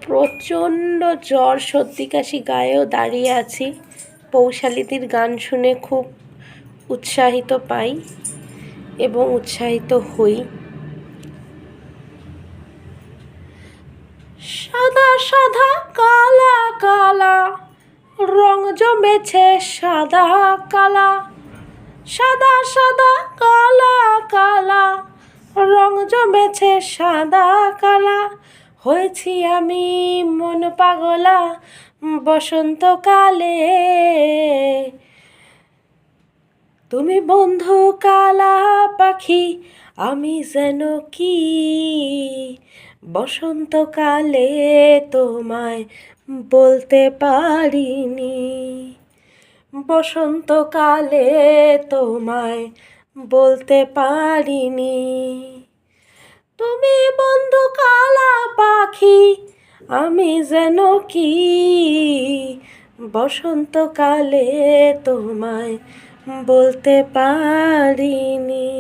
প্রচণ্ড জ্বর সর্দি কাশি গায়েও দাঁড়িয়ে আছি। পৌশালিদির গান শুনে খুব উৎসাহিত পাই এবং উৎসাহিত হই। সাদা সাদা কালা কালা রং জমেছে সাদা কালা, সাদা সাদা কালা কালা রং জমেছে সাদা কালা। হয়েছি আমি মন পাগলা বসন্তকালে, তুমি বন্ধু কালা পাখি আমি যেন কি বসন্তকালে তোমায় বলতে পারিনি, বসন্তকালে তোমায় বলতে পারিনি। তুমি বন্ধু কালা পাখি আমি যেন কি বসন্তকালে তোমায় বলতে পারিনি।